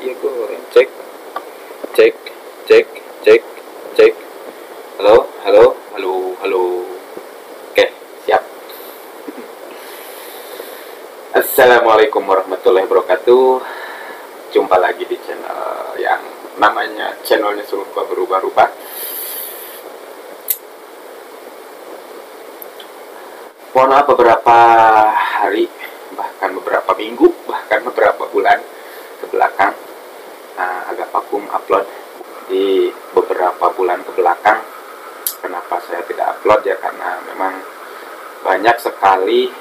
Iya goreng. Cek, cek, cek, cek, cek. Halo, halo, halo, halo. Oke, siap. Assalamualaikum warahmatullahi wabarakatuh. Jumpa lagi di channel yang namanya channelnya suka berubah-ubah. Mohon maaf beberapa hari, bahkan beberapa minggu, bahkan beberapa bulan ke belakang agak vakum upload. Di beberapa bulan ke belakang, kenapa saya tidak upload ya, karena memang banyak sekali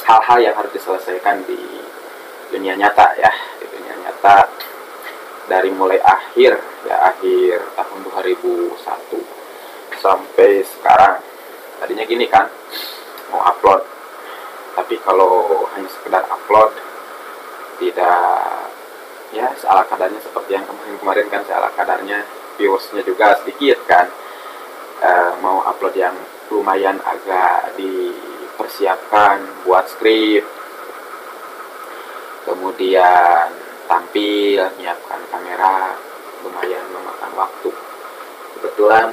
hal-hal yang harus diselesaikan di dunia nyata ya, di dunia nyata, dari mulai akhir tahun 2001 sampai sekarang. Tadinya gini kan, mau upload, tapi kalau hanya sekedar upload, tidak ya seala kadarnya, seperti yang kemarin kan seala kadarnya, viewersnya juga sedikit kan. Mau upload yang lumayan agak dipersiapkan, buat skrip, kemudian tampil, menyiapkan kamera, lumayan memakan waktu. Kebetulan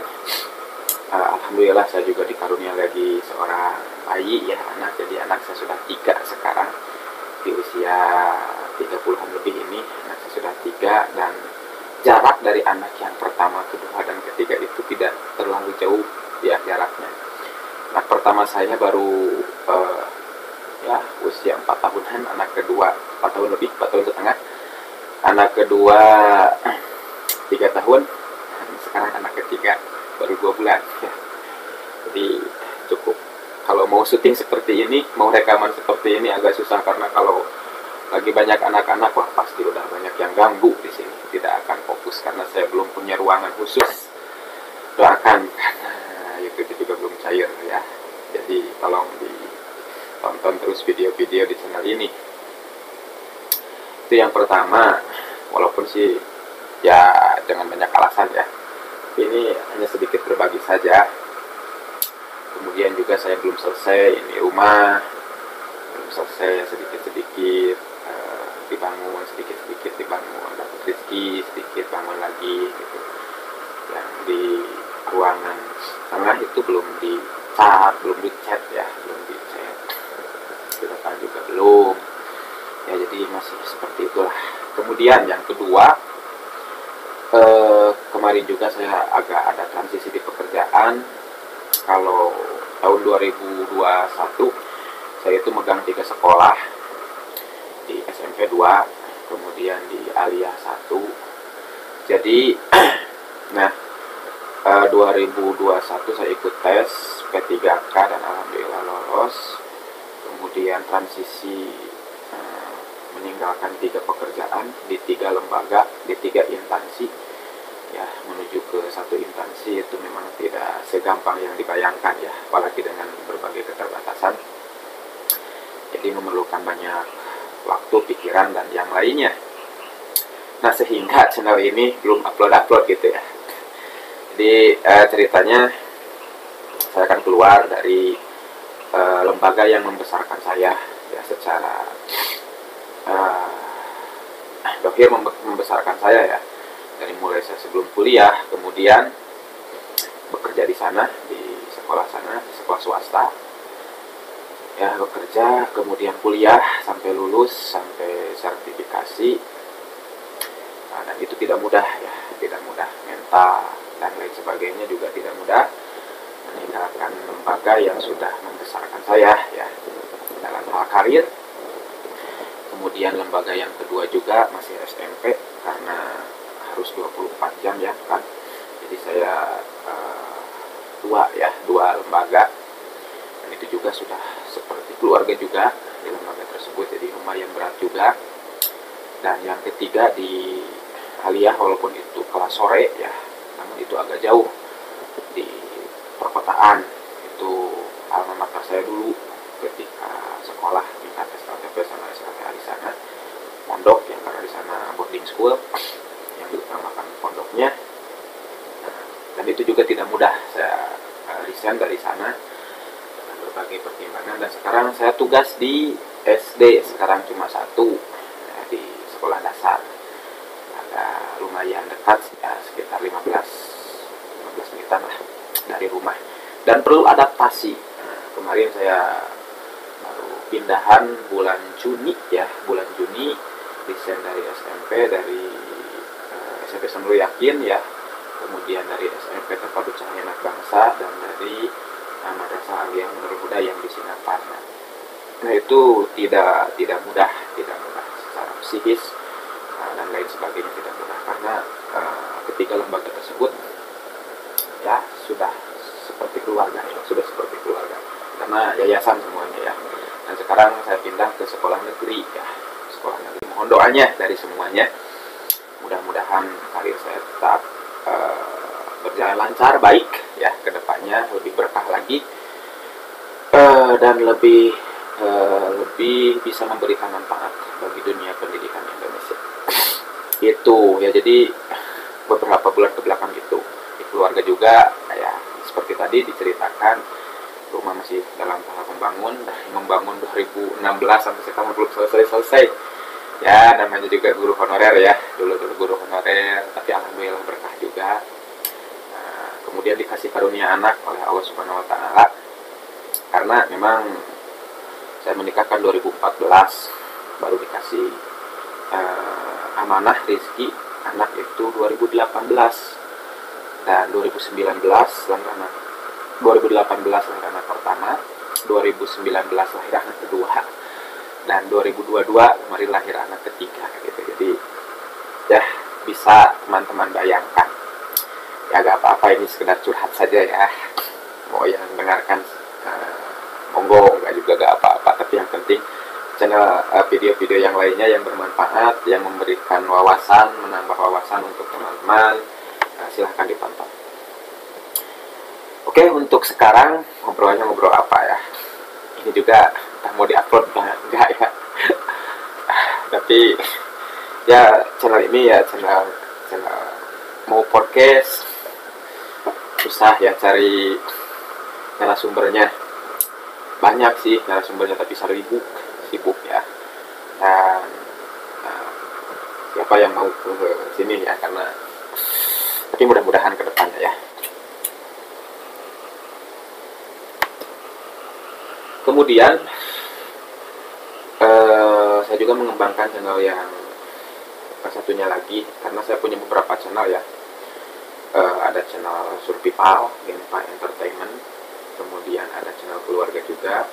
alhamdulillah saya juga dikarunia lagi seorang bayi ya, anak. Jadi anak saya sudah 3 sekarang, di usia 30-an lebih ini anak saya sudah 3, dan jarak dari anak yang pertama, kedua, dan ketiga itu tidak terlalu jauh ya jaraknya. Anak pertama saya baru ya usia 4 tahunan, anak kedua 4 tahun lebih, 4 tahun setengah, anak kedua 3 tahun, dan sekarang anak ketiga baru 2 bulan ya. Jadi cukup, kalau mau syuting seperti ini, mau rekaman seperti ini agak susah, karena kalau lagi banyak anak-anak, wah pasti udah banyak yang ganggu di sini, tidak akan fokus karena saya belum punya ruangan khusus. Doakan, karena YouTube juga belum cair ya. Jadi tolong ditonton terus video-video di channel ini. Itu yang pertama, walaupun sih ya dengan banyak alasan ya. Ini hanya sedikit berbagi saja. Kemudian juga saya belum selesai ini rumah, belum selesai, sedikit-sedikit dibangun, sedikit-sedikit dibangun, dapat rezeki, sedikit bangun lagi gitu. Yang di ruangan tengah itu belum dicat, belum dicat ya, belum dicat. Di depan juga belum. Ya jadi masih seperti itulah. Kemudian yang kedua, kemarin juga saya agak ada transisi di pekerjaan. Kalau tahun 2021 saya itu megang 3 sekolah, di SMP 2, kemudian di Aliyah 1. Jadi nah 2021 saya ikut tes P3K dan alhamdulillah lolos. Kemudian transisi meninggalkan 3 pekerjaan di 3 lembaga, di 3 instansi ya, menuju ke 1 instansi itu memang tidak segampang yang dibayangkan ya, apalagi dengan berbagai keterbatasan. Jadi memerlukan banyak waktu, pikiran, dan yang lainnya. Nah, sehingga channel ini belum upload gitu ya. Jadi ceritanya, saya akan keluar dari lembaga yang membesarkan saya ya, secara dohir membesarkan saya ya, dari mulai saya sebelum kuliah, kemudian bekerja di sana, di sekolah sana, di sekolah swasta ya, bekerja, kemudian kuliah sampai lulus, sampai sertifikasi. Dan itu tidak mudah ya, tidak mudah, mental dan lain sebagainya juga tidak mudah, meninggalkan lembaga yang sudah membesarkan saya ya dalam hal karir. Kemudian lembaga yang kedua juga masih SMP, karena harus 24 jam ya kan. Jadi saya dua lembaga, dan itu juga sudah seperti keluarga juga di lembaga tersebut, jadi lumayan berat juga. Dan yang ketiga di Aliyah, walaupun itu kelas sore ya, namun itu agak jauh di perkotaan. Itu alma mater saya dulu ketika sekolah tingkat SLTP sama SLTA di sana, pondok yang, karena di sana boarding school yang diutamakan pondoknya. Dan itu juga tidak mudah, saya resign dari sana dengan berbagai pertimbangan, dan sekarang saya tugas di SD, sekarang cuma 1 ya, di sekolah dasar. lumayan dekat ya, sekitar 15 menitan lah dari rumah, dan perlu adaptasi. Kemarin saya baru pindahan bulan Juni ya, bulan Juni desain dari SMP, dari SMP Senulu Yakin ya, kemudian dari SMP Terpadu Cahaya Anak Bangsa, dan dari Madrasah Aliyah Nurul Huda yang di Singaparna. Nah itu tidak mudah secara psikis dan lain sebagainya, tidak mudah karena ketiga lembaga tersebut ya sudah seperti keluarga ya, sudah seperti keluarga karena yayasan semuanya ya. Dan sekarang saya pindah ke sekolah negeri ya, sekolah negeri. Mohon doanya dari semuanya, mudah-mudahan karir saya tetap berjalan lancar, baik ya, kedepannya lebih berkah lagi dan lebih bisa memberikan manfaat bagi dunia pendidikan Indonesia. Itu ya, jadi beberapa bulan kebelakang itu di keluarga juga ya seperti tadi diceritakan, rumah masih dalam tahap membangun 2016 sampai sekarang belum selesai ya. Namanya juga guru honorer ya, dulu guru honorer, tapi alhamdulillah berkah juga. Kemudian dikasih karunia anak oleh Allah Subhanahu Wa Taala, karena memang saya menikahkan 2014, baru dikasih amanah rezeki anak itu 2018, dan 2019 lahir anak, 2018 lahir anak pertama, 2019 lahir anak kedua, dan 2022 kemarin lahir anak ketiga gitu. Jadi ya bisa teman-teman bayangkan ya, gak apa-apa, ini sekedar curhat saja ya, mau yang dengarkan monggo, nggak juga gak apa-apa, tapi yang penting channel video-video yang lainnya yang bermanfaat, yang memberikan wawasan, menambah wawasan untuk teman-teman, silahkan ditonton. Oke, untuk sekarang ngobrolnya ngobrol apa ya, ini juga entah mau diupload enggak ya tapi ya channel ini ya channel mau podcast susah ya, cari narasumbernya. Banyak sih narasumbernya tapi sibuk ya, dan siapa yang mau ke sini ya, karena tapi mudah-mudahan ke depannya ya. Kemudian saya juga mengembangkan channel yang satunya lagi, karena saya punya beberapa channel ya. Ada channel Survival, Genpa Entertainment, kemudian ada channel keluarga juga,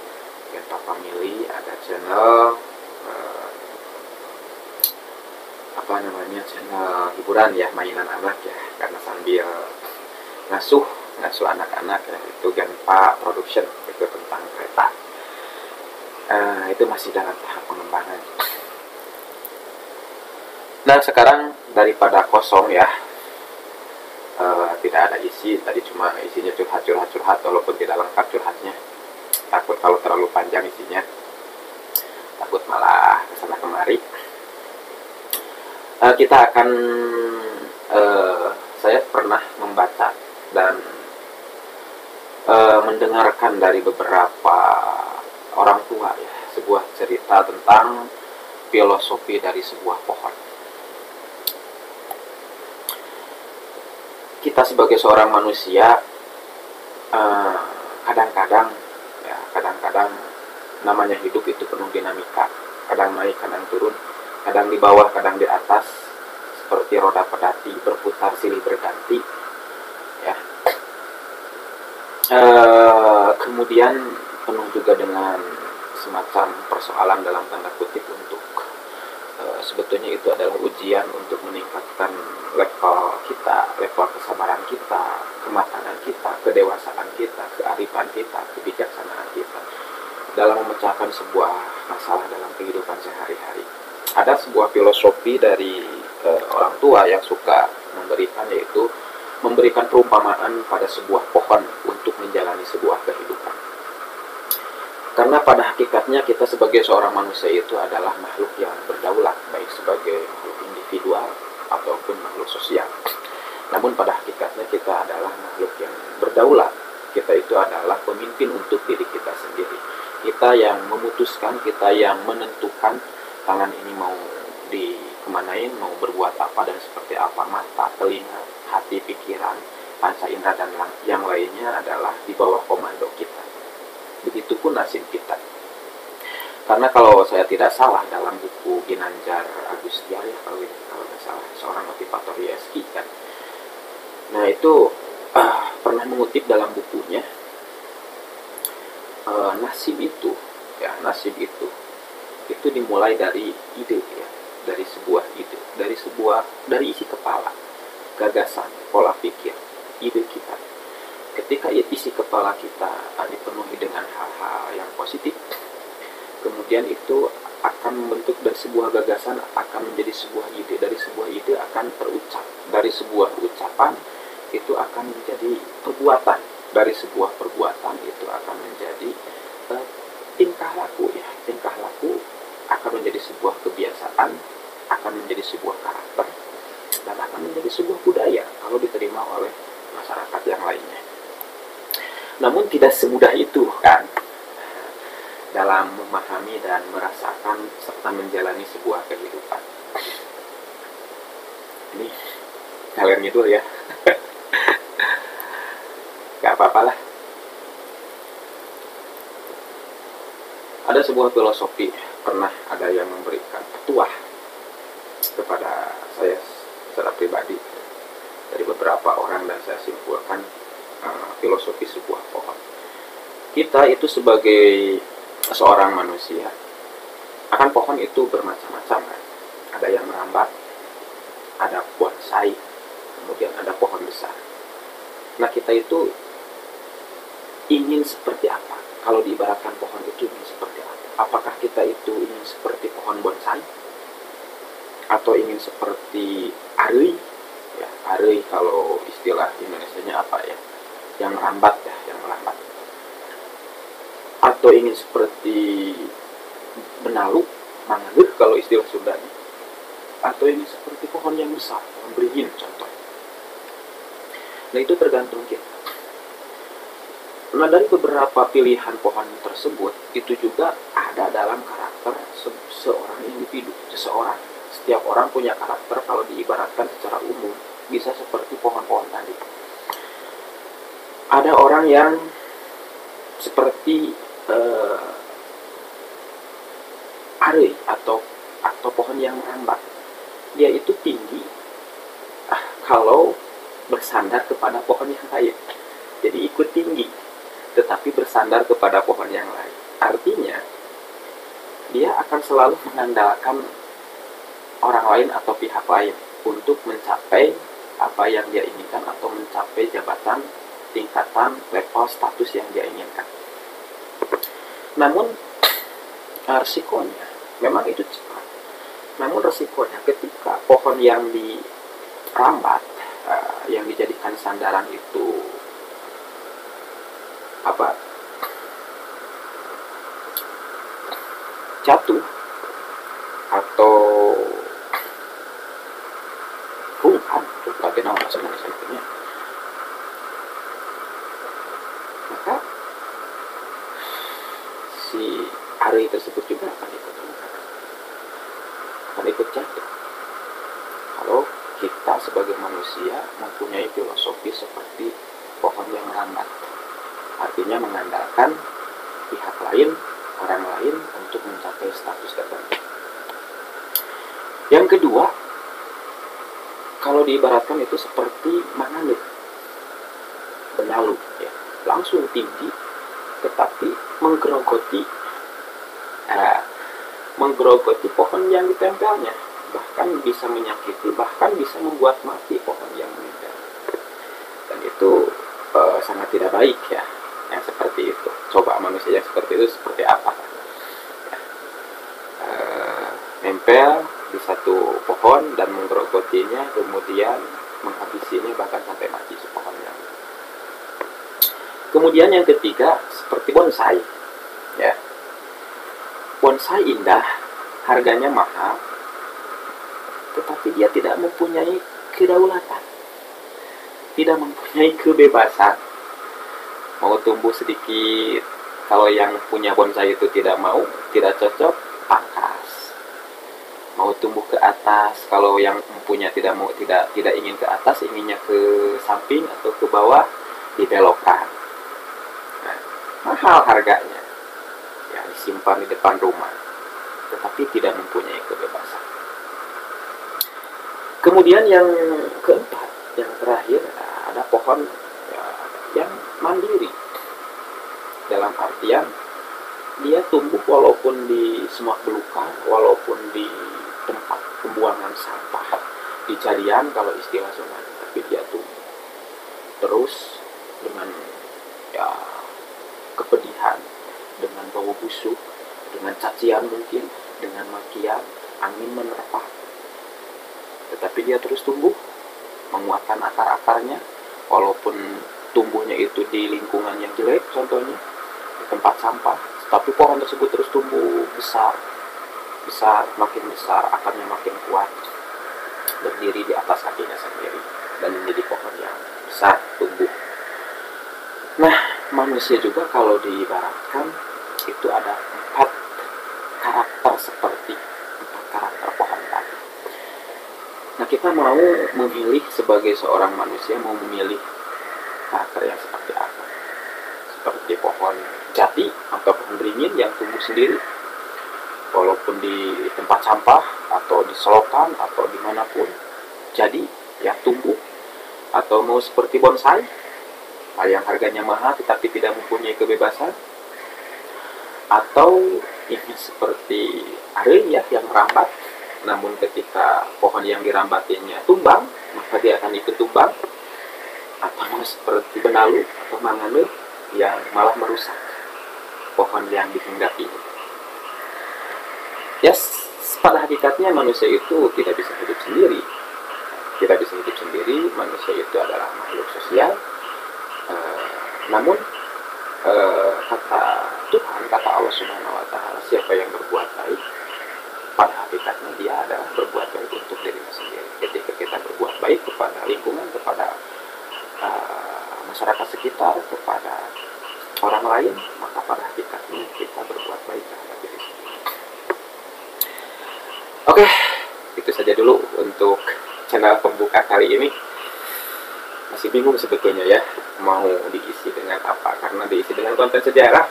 Genpa Family, ada channel channel hiburan ya, mainan anak ya, karena sambil ngasuh anak-anak ya, itu Genpa Production, itu tentang kereta. Itu masih dalam tahap pengembangan. Nah sekarang daripada kosong ya, tidak ada isi, tadi cuma isinya curhat, walaupun tidak lengkap curhatnya, takut kalau terlalu panjang isinya, takut malah kesana kemari. Kita akan saya pernah membaca dan mendengarkan dari beberapa orang tua ya, sebuah cerita tentang filosofi dari sebuah pohon. Kita sebagai seorang manusia kadang-kadang namanya hidup itu penuh dinamika, kadang naik, kadang turun, kadang di bawah, kadang di atas, seperti roda pedati berputar silih berganti ya. Kemudian penuh juga dengan semacam persoalan dalam tanda kutip untuk sebetulnya itu adalah ujian untuk meningkatkan level kita, level kesabaran kita, kematangan kita, kedewasaan kita, kearifan kita, kebijaksanaan kita dalam memecahkan sebuah masalah dalam kehidupan sehari-hari. Ada sebuah filosofi dari orang tua yang suka memberikan, yaitu memberikan perumpamaan pada sebuah pohon untuk menjalani sebuah kehidupan. Karena pada hakikatnya kita sebagai seorang manusia itu adalah makhluk yang berdaulat, baik sebagai makhluk individual ataupun makhluk sosial. Namun pada hakikatnya kita adalah makhluk yang berdaulat. Kita itu adalah pemimpin untuk diri kita sendiri. Kita yang memutuskan, kita yang menentukan tangan ini mau kemanain, mau berbuat apa dan seperti apa. Mata, telinga, hati, pikiran, panca indera dan yang lainnya adalah di bawah komando kita. Begitupun nasib kita. Karena kalau saya tidak salah, dalam buku Ginanjar Agustiar ya, kalau tidak salah, seorang motivator ISI kan, nah itu pernah mengutip dalam bukunya, nasib itu dimulai dari ide ya, dari sebuah ide, dari isi kepala, gagasan, pola pikir, ide kita. Ketika isi kepala kita dipenuhi dengan hal-hal yang positif, kemudian itu akan membentuk dari sebuah gagasan akan menjadi sebuah ide, dari sebuah ide akan terucap, dari sebuah ucapan itu akan menjadi perbuatan, dari sebuah perbuatan itu akan menjadi tingkah laku ya, tingkah laku akan menjadi sebuah kebiasaan, akan menjadi sebuah karakter, dan akan menjadi sebuah budaya kalau diterima oleh masyarakat yang lainnya. Namun tidak semudah itu kan dalam memahami dan merasakan serta menjalani sebuah kehidupan. Ini kalian gitu ya. Gak apa-apalah. Ada sebuah filosofi, pernah ada yang memberikan petuah kepada saya secara pribadi dari beberapa orang, dan saya simpulkan filosofi sebuah pohon. Kita itu sebagai seorang manusia, akan pohon itu bermacam-macam kan. Ada yang merambat, ada bonsai, kemudian ada pohon besar. Nah kita itu ingin seperti apa? Kalau diibaratkan pohon itu ingin seperti apa? Apakah kita itu ingin seperti pohon bonsai? Atau ingin seperti arei? Ya, arei kalau istilah Indonesianya apa ya? Yang merambat ya, yang merambat. Atau ingin seperti benalu, mangga kalau istilah Sundanya. Atau ingin seperti pohon yang besar, pohon beringin contoh. Nah itu tergantung kita. Nah dari beberapa pilihan pohon tersebut, itu juga ada dalam karakter seorang individu, seseorang. Setiap orang punya karakter, kalau diibaratkan secara umum, bisa seperti pohon-pohon tadi. Ada orang yang seperti arei atau pohon yang merambat. Dia itu tinggi kalau bersandar kepada pohon yang lain. Jadi ikut tinggi, tetapi bersandar kepada pohon yang lain. Artinya, dia akan selalu mengandalkan orang lain atau pihak lain untuk mencapai apa yang dia inginkan atau mencapai jabatan, tingkatan, level, status yang dia inginkan. Namun, resikonya, memang itu cepat. Namun resikonya ketika pohon yang dirambat, yang dijadikan sandaran itu jatuh atau rungkat, sebagai nama bahasa Indonesia, maka si arei tersebut juga akan ikut rungkat, akan ikut jatuh. Kalau kita sebagai manusia mempunyai filosofi seperti pohon yang merambat, artinya mengandalkan pihak lain, orang lain untuk mencapai status tertentu. Yang kedua, kalau diibaratkan itu seperti manganut, benalu, ya, langsung tinggi, tetapi menggerogoti pohon yang ditempelnya, bahkan bisa menyakiti, bahkan bisa membuat mati pohon yang menempel. Dan itu sangat tidak baik ya, yang seperti itu. Coba manusia yang seperti itu seperti apa? Nempel di satu pohon dan menggerogotinya, kemudian menghabisinya bahkan sampai mati si pohonnya. Kemudian yang ketiga seperti bonsai, ya. Bonsai indah, harganya mahal, tetapi dia tidak mempunyai kedaulatan, tidak mempunyai kebebasan. Mau tumbuh sedikit, kalau yang punya bonsai itu tidak mau, tidak cocok, pangkas. mau tumbuh ke atas. Kalau yang empunya tidak ingin ke atas, inginnya ke samping atau ke bawah, dibelokkan. Nah, mahal harganya, ya disimpan di depan rumah, tetapi tidak mempunyai kebebasan. Kemudian yang keempat, yang terakhir, ada pohon ya, yang mandiri, dalam artian dia tumbuh walaupun di semak belukar, walaupun di tempat pembuangan sampah, di jarian kalau istilah Sunda, tapi dia tumbuh terus dengan ya kepedihan, dengan bau busuk, dengan cacian mungkin, dengan makian, angin menerpa, tetapi dia terus tumbuh, menguatkan akar-akarnya, walaupun tumbuhnya itu di lingkungan yang jelek, contohnya di tempat sampah, tapi pohon tersebut terus tumbuh besar, makin besar, akarnya makin kuat, berdiri di atas kakinya sendiri, dan menjadi pohon yang besar tumbuh. Nah, manusia juga kalau diibaratkan itu ada 4 karakter seperti 4 karakter pohon tadi. Nah, kita mau memilih sebagai seorang manusia, mau memilih karakter yang seperti apa? Seperti pohon jati atau pohon beringin yang tumbuh sendiri, walaupun di tempat sampah atau di selokan atau dimanapun, jadi ya tumbuh. Atau mau seperti bonsai yang harganya mahal tetapi tidak mempunyai kebebasan, atau ini seperti arenya yang merambat, namun ketika pohon yang dirambatinya tumbang, maka dia akan ikut tumbang. Atau mau seperti benalu atau mangane yang malah merusak pohon yang dihinggapinya. Yes, pada hakikatnya manusia itu tidak bisa hidup sendiri. Manusia itu adalah makhluk sosial. Namun kata Tuhan, kata Allah Subhanahu wa Ta'ala, siapa yang berbuat baik, pada hakikatnya dia adalah berbuat baik untuk dirinya sendiri. Ketika kita berbuat baik kepada lingkungan, kepada masyarakat sekitar, kepada orang lain, maka pada hakikatnya kita berbuat baik terhadap diri sendiri. Oke, itu saja dulu untuk channel pembuka kali ini. Masih bingung sebetulnya ya, mau diisi dengan apa, karena diisi dengan konten sejarah,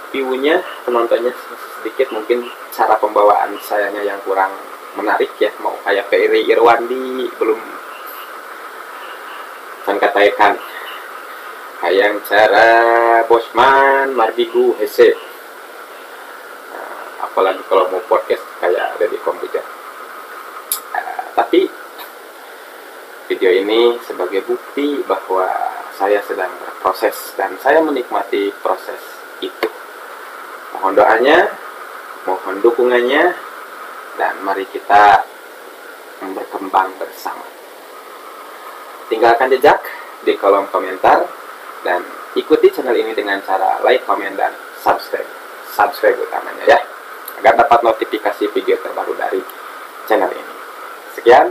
view-nya, penontonnya sedikit, mungkin cara pembawaan sayanya yang kurang menarik ya, mau kayak Ferry Irwandi, belum kan katakan hayang cara Bosman Mardigu Hese, apalagi kalau mau podcast kayak ada di komputer. Tapi video ini sebagai bukti bahwa saya sedang berproses dan saya menikmati proses itu. Mohon doanya, mohon dukungannya, dan mari kita berkembang bersama. Tinggalkan jejak di kolom komentar dan ikuti channel ini dengan cara like, komen, dan subscribe utamanya ya, agar dapat notifikasi video terbaru dari channel ini. Sekian,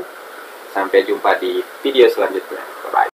sampai jumpa di video selanjutnya.